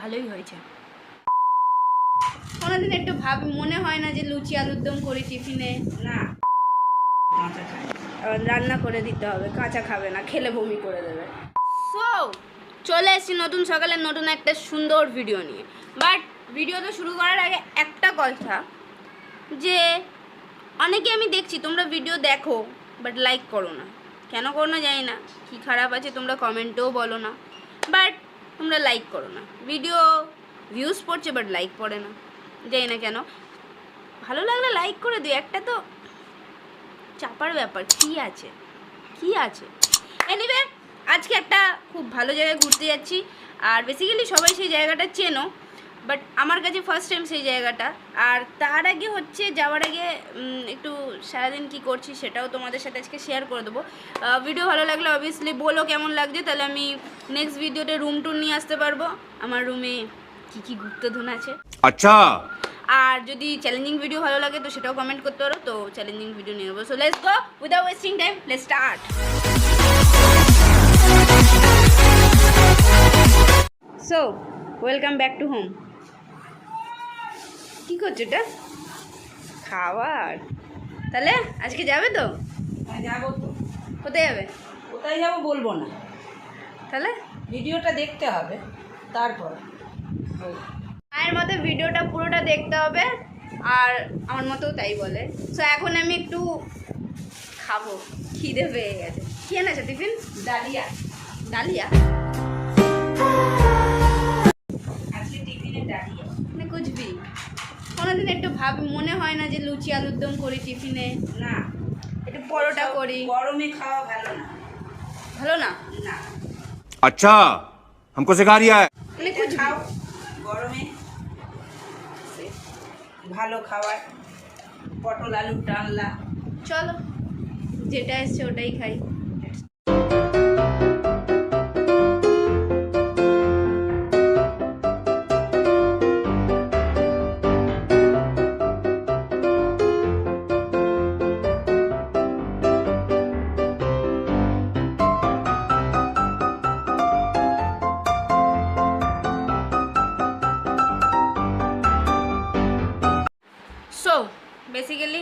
ভালোই হয়েছে। কোনোদিন একটু মনে হয় না যে লুচি আলুর দম করি টিফিনে? না, রান্না করে দিতে হবে, কাঁচা খাবে না, খেলে বমি করে দেবে। সো চলে এসেছি নতুন সকালে নতুন একটা সুন্দর ভিডিও নিয়ে। বাট ভিডিওটা শুরু করার আগে একটা কথা, যে অনেকে আমি দেখছি তোমরা ভিডিও দেখো বাট লাইক করো না। কেন করো না জানি না, কী খারাপ আছে তোমরা কমেন্টেও বলো না, বাট তোমরা লাইক করো না। ভিডিও ভিউজ পড়ছে বাট লাইক পড়ে না, জানি না কেন। ভালো লাগলে লাইক করে দিও, একটা তো চাপার ব্যাপার কি আছে, কি আছে। এনিওয়ে আজকে একটা খুব ভালো জায়গায় ঘুরতে যাচ্ছি, আর বেসিক্যালি সবাই সেই জায়গাটা চেনো, বাট আমার কাছে ফার্স্ট টাইম সেই জায়গাটা। আর তার আগে হচ্ছে যাওয়ার আগে একটু সারাদিন কি করছি সেটাও তোমাদের সাথে আজকে শেয়ার করে দেবো। ভিডিও ভালো লাগলে অবভিয়াসলি বলো কেমন লাগছে, তাহলে আমি নেক্সট ভিডিওতে রুম টুর নিয়ে আসতে পারবো। আমার রুমে কী কী গুপ্তধন আছে। আচ্ছা, আর যদি চ্যালেঞ্জিং ভিডিও ভালো লাগে তো সেটাও কমেন্ট করতে পারো, তো চ্যালেঞ্জিং ভিডিও নিয়ে নেবো। So let's go without wasting time, let's start. So welcome back to home. কী করছো এটা? খাবার? তাহলে আজকে যাবে তো? হ্যাঁ যাবো তো। কোথায় যাবে? কোথায় যাবো বলবো না, তাহলে ভিডিওটা দেখতে হবে তারপর। মায়ের মতো ভিডিওটা পুরোটা দেখতে হবে, আর আমার মতো তাই বলে। সো এখন আমি একটু খাবো, খিদে পেয়ে গেছে। কি এনেছো টিফিন? Dahlia, dahlia? আজকে টিফিনে ডালিয়া। মানে কুচবি কোনোদিন একটু মনে হয় না যে লুচি আলুর দম করি টিফিনে? না, একটু পরোটা করি। গরমে খাওয়া ভালো না। ভালো না? না, अच्छा हमको सिखा रिया है। মানে এটা কুচবি খাও গরমে, ভালো খাবার। পটল আলুর ডালনা। চলো যেটা এসছে ওটাই খাই। সো বেসিক্যালি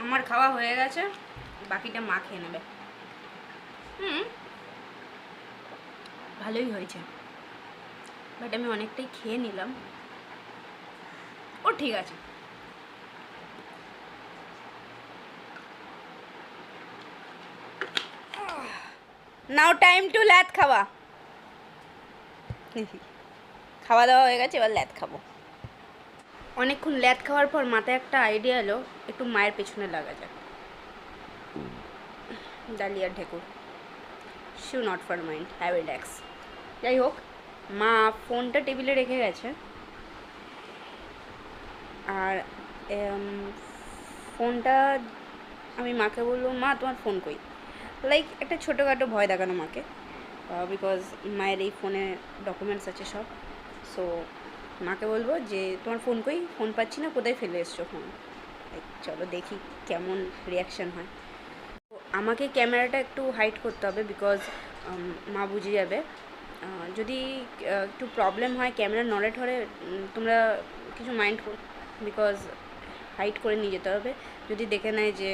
আমার খাওয়া হয়ে গেছে, বাকিটা মা খেয়ে নেবে। ভালোই হয়েছে, বাট আমি অনেকটাই খেয়ে নিলাম। ও ঠিক আছে। নাও টাইম টু ল্যাদ খাওয়া। খাওয়া দাওয়া হয়ে গেছে, এবার ল্যাদ খাবো। অনেকক্ষণ ল্যাদ খাওয়ার পর মাথায় একটা আইডিয়া এলো, একটু মায়ের পেছনে লাগা যাক। ডালিয়ার ঢেকুর, shoe not for mind, have relax. যাই হোক, মা ফোনটা টেবিলে রেখে গেছে, আর ফোনটা আমি মাকে বললো, মা তোমার ফোন কই? লাইক একটা ছোটোখাটো ভয় দেখানো মাকে, বিকজ মায়ের এই ফোনে ডকুমেন্টস আছে সব। সো মাকে বলবো যে তোমার ফোন কই, ফোন পাচ্ছি না, কোথায় ফেলে এসছো ফোন? চলো দেখি কেমন রিয়াকশান হয়। আমাকে ক্যামেরাটা একটু হাইড করতে হবে, বিকজ মা বুঝে যাবে। যদি একটু প্রবলেম হয় ক্যামেরা নড়ে ঠরে, তোমরা কিছু মাইন্ড কর, বিকজ হাইড করে নিয়ে যেতে হবে। যদি দেখে নেয় যে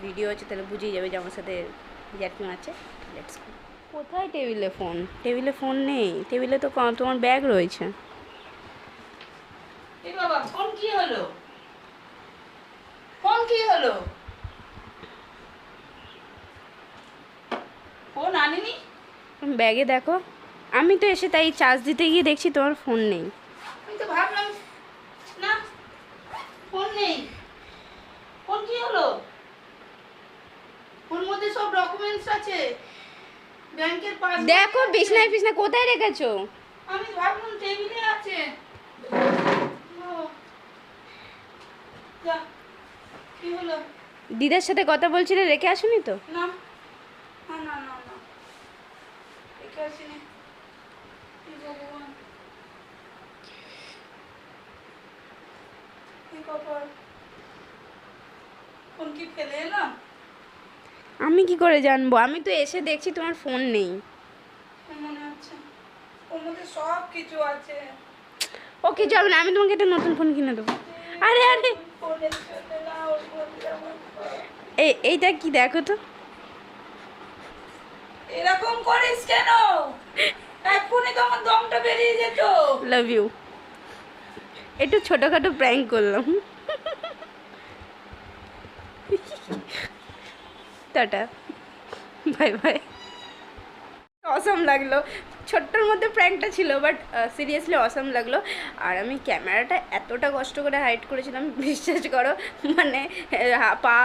ভিডিও আছে তাহলে বুঝেই যাবে যে আমার সাথে ইয়ার্কি আছে। Let's go. কোথায় টেবিলে ফোন? টেবিলে ফোন নেই, টেবিলে তো তোমার ব্যাগ রয়েছে। এ বাবা, ফোন কি হলো? ফোন কি হলো? ফোন আনিনি? ব্যাগে দেখো। আমি তো এসে তাই চার্জ দিতে গিয়ে দেখছি তোমার ফোন নেই। আমি তো ভাবলাম না, ফোন নেই। ফোন কি হলো? ফোন মধ্যে সব ডকুমেন্টস আছে, ব্যাংকের পাসবুক। দেখো বিছনায় বিছনায় কোথায় রেখেছো? আমি ভাবলাম টেবিলে আছে। ও, যা, কি হলো? দিদার সাথে কথা বলছিলে, রেখে আসুনি তো? না না না না না, রেখে আসিনি। কি ভগবান, কি কপাল। ফোন কি ফেলে এলাম? আমি কি করে জানবো? আমি তো এসে দেখছি তোমার ফোন নেই। মনে হচ্ছে ওর মধ্যে সব কিছু আছে। ও কিছু হবে না, আমি তোমাকে একটা নতুন ফোন কিনে দেবো। আরে আরে এইটা কি দেখো তো, এরকম করিস কেন? এক্ষুনি তো আমার দমটা বেরিয়ে যেত। Love you. একটু ছোটোখাটো প্র্যাঙ্ক করলাম। Tata, bye bye. অসম লাগলো, ছোট্টর মধ্যে প্র্যাঙ্কটা ছিল, বাট সিরিয়াসলি অসম লাগলো। আর আমি ক্যামেরাটা এতটা কষ্ট করে হাইড করেছিলাম, বিশ্বাস করো, মানে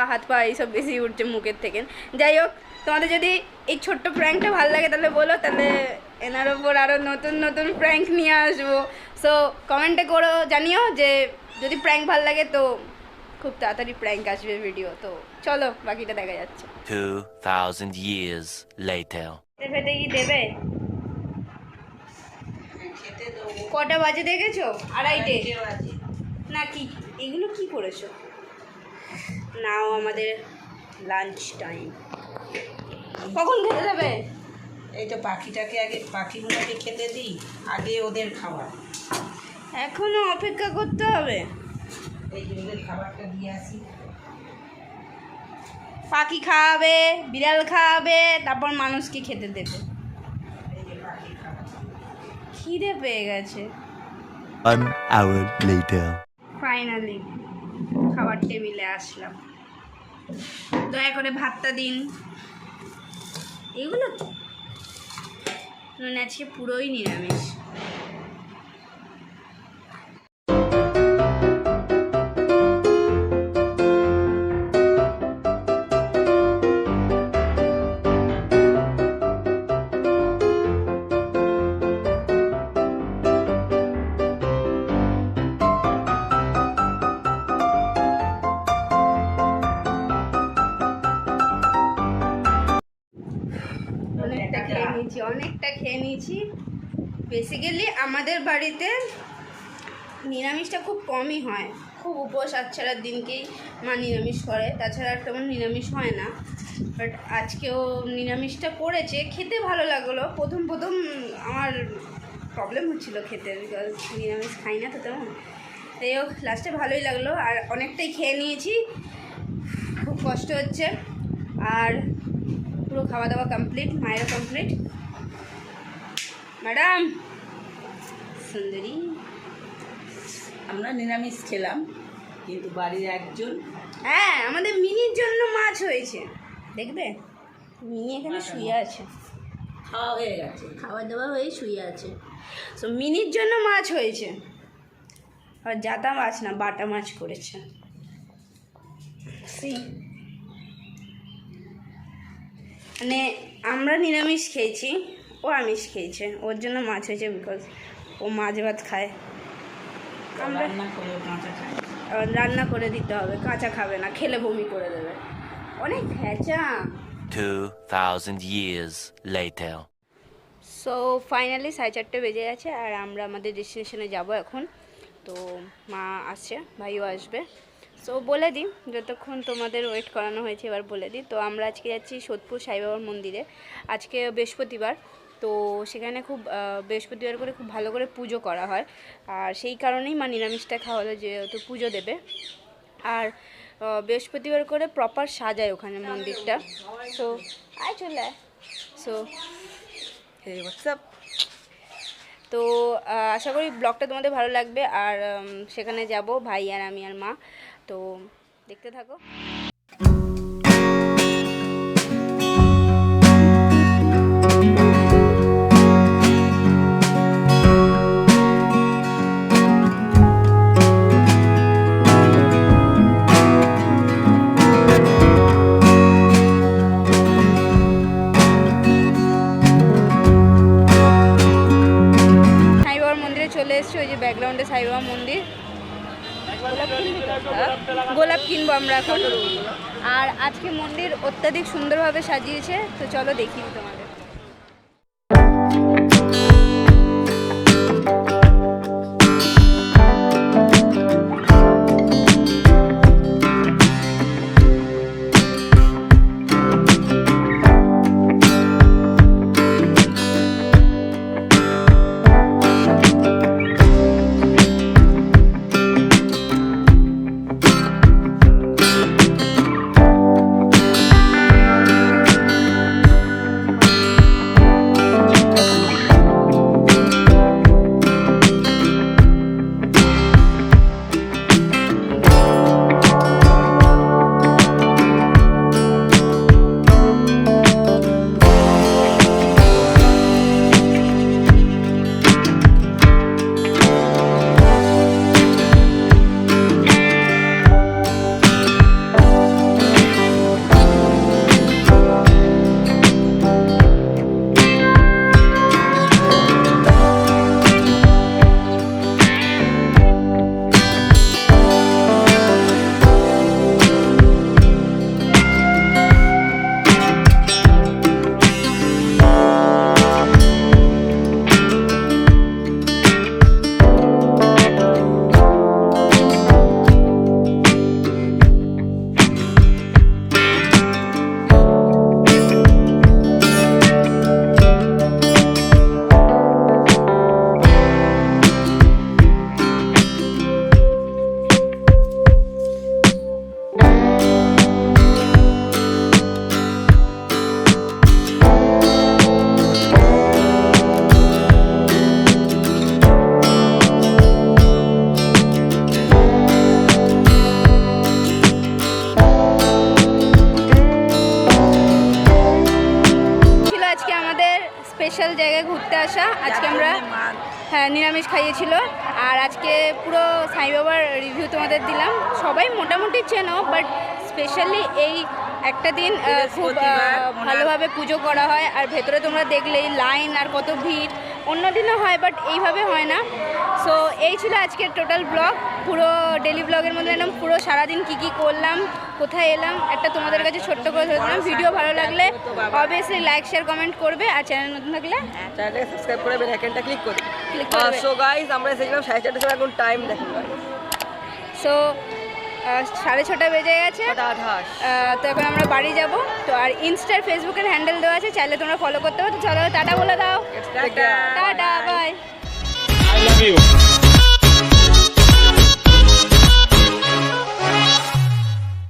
হাত পা এইসব বেশি উঠছে মুখের থেকে। যাই হোক, তোমাদের যদি এই ছোট্ট প্র্যাঙ্কটা ভালো লাগে তাহলে বলো, তাহলে এনার ওপর আরও নতুন নতুন প্র্যাঙ্ক নিয়ে আসবো। সো কমেন্টে করো, জানিও যে যদি প্র্যাঙ্ক ভালো লাগে তো খুব তাড়াতাড়ি প্র্যাঙ্ক আসবে ভিডিও। তো চলো বাকিটা দেখা যাচ্ছে। 2000 years later. ফেটে কি দেবে? খেতে দেবো। কটা বাজে দেখেছো? আড়াইটে বাজে। না কি এগুলো কি করেছো? নাও আমাদের লাঞ্চ টাইম। কখন খেতে দেবে? এই তো পাখিটাকে আগে, পাখিগুলোকে খেতে দিই, আগে ওদের খাবার। এখনো অপেক্ষা করতে হবে? এই যে ওদের খাবারটা দিয়ে আসি। পাখি খাওয়াবে, বিড়াল খাওয়াবে, তারপর মানুষকে খেতে দেবে। এই যে পাখির খাবার। খিদে পেয়ে গেছে। 1 hour later. ফাইনালি খাবার টেবিলে আসলাম। দয়া করে ভাতটা দিন। এগুলো তো মানে আজকে পুরোই নিরামিষ। অনেকটা খেয়ে নিয়েছি। বেসিক্যালি আমাদের বাড়িতে নিরামিষটা খুব কমই হয়, খুব উপোস আচ্ছাড়ার দিনকেই মা নিরামিষ করে, তাছাড়া আর তেমন নিরামিষ হয় না। বাট আজকেও নিরামিষটা করেছে, খেতে ভালো লাগলো। প্রথম আমার প্রবলেম হচ্ছিলো খেতে, বিকজ নিরামিষ খাই না তো তেমন। তাই হোক, লাস্টে ভালোই লাগলো। আর অনেকটাই খেয়ে নিয়েছি, খুব কষ্ট হচ্ছে। আর পুরো খাওয়া দাওয়া কমপ্লিট, মায়েরও কমপ্লিট। ম্যাডাম সুন্দরী, আমরা নিরামিষ খেলাম, কিন্তু বাড়ির একজন হ্যাঁ আমাদের মিনির জন্য মাছ হয়েছে, দেখবে মিনি এখানে শুয়ে আছে, খাওয়া হয়ে গেছে। খাওয়া দাওয়া হয়ে শুয়ে আছে। সো মিনির জন্য মাছ হয়েছে, আর জাতা মাছ না, বাটা মাছ করেছে। মানে আমরা নিরামিষ খেয়েছি, ও আমিষ খেয়েছে, ওর জন্য মাছ হয়েছে, বিকজ ও মাছ ভাত খায়। আমরা রান্না করে কাঁচা খাই। রান্না করে দিতে হবে, কাঁচা খাবে না, খেলে বমি করে দেবে। অনেক ভেজা। 2000 years later. সো ফাইনালি 4:30 বেজে গেছে, আর আমরা আমাদের ডেস্টিনেশনে যাব এখন। তো মা আসছে, ভাইও আসবে। সো বলে দিই, যতক্ষণ তোমাদের ওয়েট করানো হয়েছে এবার বলে দিই। তো আমরা আজকে যাচ্ছি সোদপুর সাইবাবার মন্দিরে। আজকে বৃহস্পতিবার, তো সেখানে খুব বৃহস্পতিবার করে খুব ভালো করে পুজো করা হয়। আর সেই কারণেই মা নিরামিষটা খাওয়ালো, যেহেতু পুজো দেবে। আর বৃহস্পতিবার করে প্রপার সাজায় ওখানে মন্দিরটা। সো চলে সো হোয়াটসঅ্যাপ। তো আশা করি ব্লগটা তোমাদের ভালো লাগবে। আর সেখানে যাব ভাই আর আমি আর মা, তো দেখতে থাকো। চলে এসছি, ওই যে ব্যাকগ্রাউন্ডে সাইবাবা মন্দির। গোলাপ কিনবো আমরা এখন। আর আজকে মন্দির অত্যাধিক সুন্দরভাবে সাজিয়েছে, তো চলো দেখি তোমাদের। স্পেশাল জায়গায় ঘুরতে আসা। আজকে আমরা হ্যাঁ নিরামিষ খাইয়েছিল। আর আজকে পুরো সাই বাবার রিভিউ তোমাদের দিলাম। সবাই মোটামুটি চেনো, বাট স্পেশালি এই একটা দিন খুব ভালোভাবে পুজো করা হয়। আর ভেতরে তোমরা দেখলেই লাইন আর কত ভিড়। অন্য দিনও হয়, বাট এইভাবে হয় না। সো এই ছিল আজকের টোটাল ব্লগ। পুরো ডেলি ব্লগের মধ্যে একদম পুরো সারাদিন কী করলাম, কোথায় এলাম, একটা তোমাদের কাছে ছোট্ট করে ধরে দিলাম। ভিডিও ভালো লাগলে অবভিয়াসলি লাইক শেয়ার কমেন্ট করবে। আর চ্যানেল নতুন থাকলে চ্যানেলটাকে সাবস্ক্রাইব করে বেল আইকনটা ক্লিক করবে। ক্লিক করবে। সো গাইস আমরা এসেছিলাম 4:30 সময়, এখন টাইম দেখুন সো 6:30 বেজে গেছে। 28। তো এখন আমরা বাড়ি যাব। তো আর ইনস্টার ফেসবুকের হ্যান্ডেল দেওয়া আছে, চাইলে তোমরা ফলো করতে পারো। তো চলো টাটা বলে দাও। Tata. Tata bye. I love you.